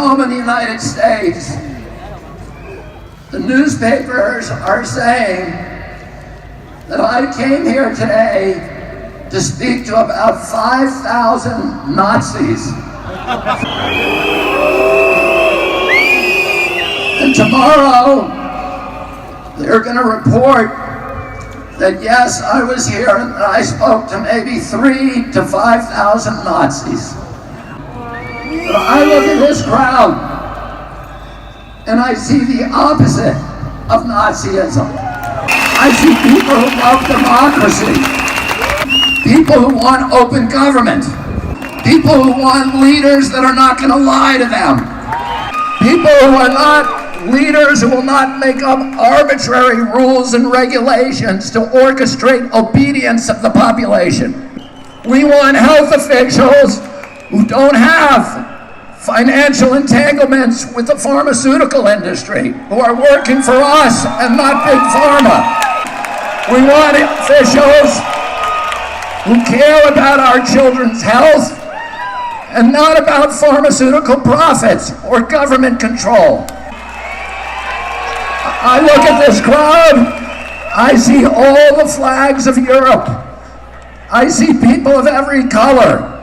home in the United States, the newspapers are saying that I came here today to speak to about 5,000 Nazis. And tomorrow, they're going to report that yes, I was here and that I spoke to maybe 3,000 to 5,000 Nazis. But I look at this crowd and I see the opposite of Nazism. I see people who love democracy, people who want open government, people who want leaders that are not going to lie to them, people who are not leaders who will not make up arbitrary rules and regulations to orchestrate obedience of the population. We want health officials who don't have financial entanglements with the pharmaceutical industry, who are working for us and not Big Pharma. We want officials who care about our children's health and not about pharmaceutical profits or government control. I look at this crowd, I see all the flags of Europe. I see people of every color.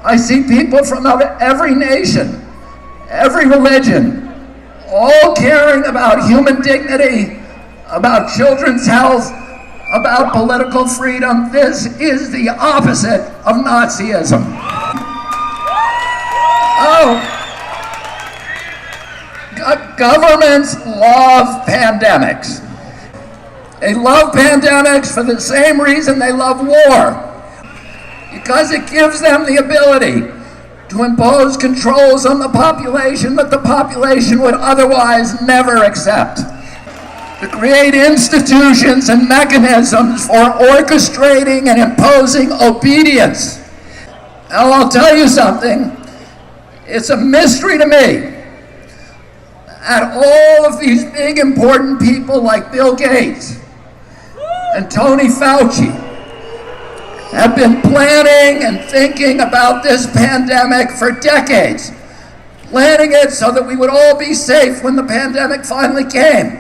I see people from every nation, every religion, all caring about human dignity, about children's health, about political freedom. This is the opposite of Nazism. Oh. Governments love pandemics. They love pandemics for the same reason they love war. Because it gives them the ability to impose controls on the population that the population would otherwise never accept. To create institutions and mechanisms for orchestrating and imposing obedience. Now I'll tell you something, it's a mystery to me. And all of these big important people like Bill Gates and Tony Fauci have been planning and thinking about this pandemic for decades, planning it so that we would all be safe when the pandemic finally came.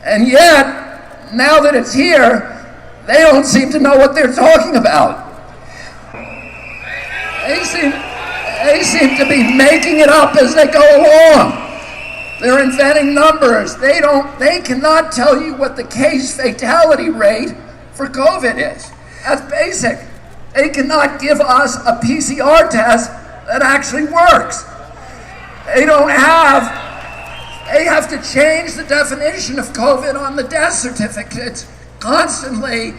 And yet, now that it's here, they don't seem to know what they're talking about. They seem to be making it up as they go along. They're inventing numbers. They cannot tell you what the case fatality rate for COVID is. That's basic. They cannot give us a PCR test that actually works. They have to change the definition of COVID on the death certificates constantly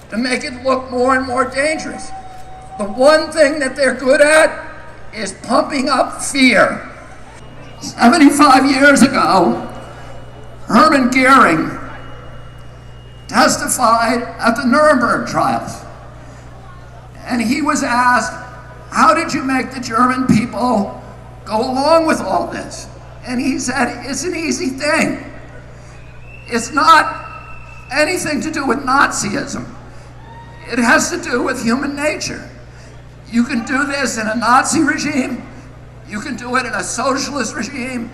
to make it look more and more dangerous. The one thing that they're good at is pumping up fear. 75 years ago, Hermann Goering testified at the Nuremberg trials. And he was asked, how did you make the German people go along with all this? And he said, it's an easy thing. It's not anything to do with Nazism. It has to do with human nature. You can do this in a Nazi regime, you can do it in a socialist regime,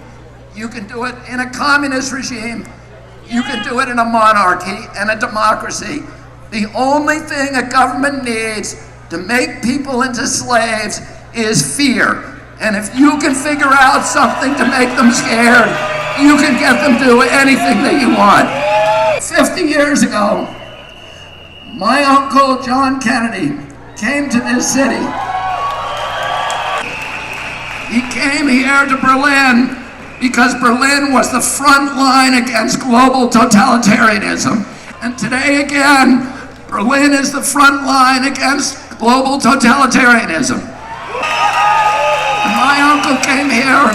you can do it in a communist regime, you can do it in a monarchy and a democracy. The only thing a government needs to make people into slaves is fear. And if you can figure out something to make them scared, you can get them to do anything that you want. 50 years ago, my uncle John Kennedy came to this city. He came here to Berlin because Berlin was the front line against global totalitarianism. And today again, Berlin is the front line against global totalitarianism. When my uncle came here,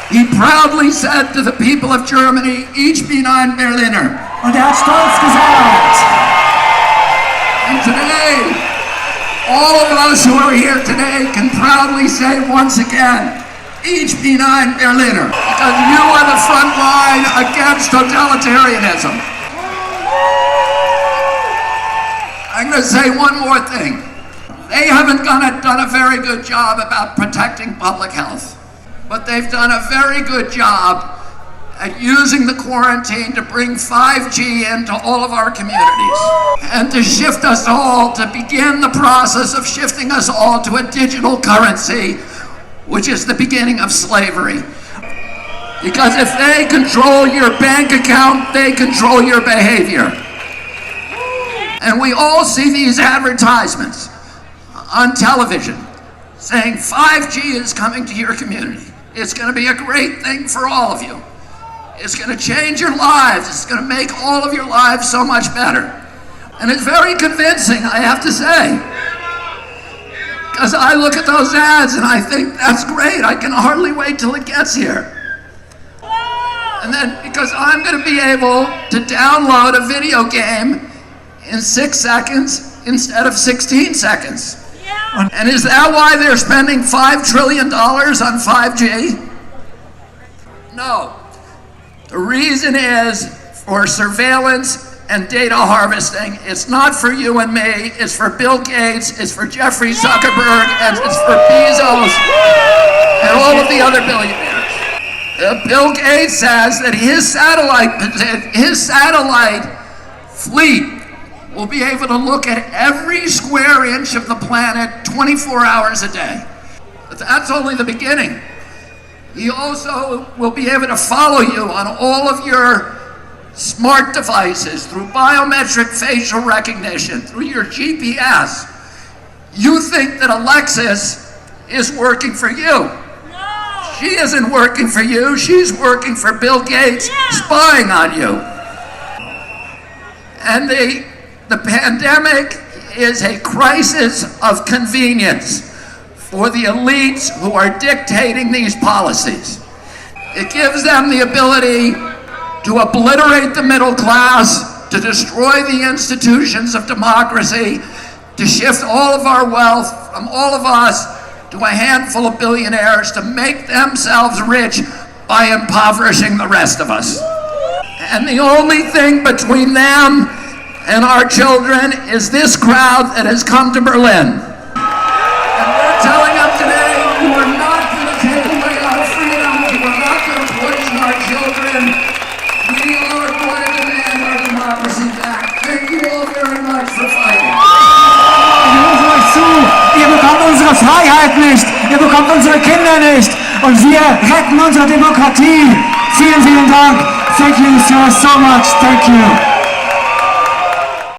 he proudly said to the people of Germany, "Ich bin ein Berliner." Und stolz gesagt. And today, all of us who are here today can proudly say once again, "Ich bin ein Berliner," because you are the front line against totalitarianism. I'm going to say one more thing. They haven't done a very good job about protecting public health. but they've done a very good job at using the quarantine to bring 5G into all of our communities and to shift us all, to begin the process of shifting us all to a digital currency, which is the beginning of slavery. Because if they control your bank account, they control your behavior. And we all see these advertisements on television saying 5G is coming to your community. It's going to be a great thing for all of you. It's going to change your lives. It's going to make all of your lives so much better. And it's very convincing, I have to say. Because I look at those ads and I think, that's great. I can hardly wait till it gets here. And then, because I'm going to be able to download a video game in 6 seconds instead of 16 seconds. And is that why they're spending $5 trillion on 5G? No. The reason is for surveillance and data harvesting. It's not for you and me. It's for Bill Gates. It's for Jeffrey Zuckerberg. And it's for Bezos and all of the other billionaires. Bill Gates says that his satellite fleet will be able to look at every square inch of the planet 24 hours a day. But that's only the beginning. He also will be able to follow you on all of your smart devices through biometric facial recognition, through your GPS. You think that Alexis is working for you. No. She isn't working for you. She's working for Bill Gates, spying on you. And the pandemic is a crisis of convenience for the elites who are dictating these policies. It gives them the ability to obliterate the middle class, to destroy the institutions of democracy, to shift all of our wealth from all of us to a handful of billionaires, to make themselves rich by impoverishing the rest of us. And the only thing between them and our children is this crowd that has come to Berlin. Telling them today, you are not going to take away our freedom, you are not going to poison our children. We are going to demand our democracy back. Thank you all very much for fighting. Wir rufen euch zu, ihr bekommt unsere Freiheit nicht, ihr bekommt unsere Kinder nicht und wir retten unsere Demokratie. Vielen, vielen Dank. Thank you so much. Thank you.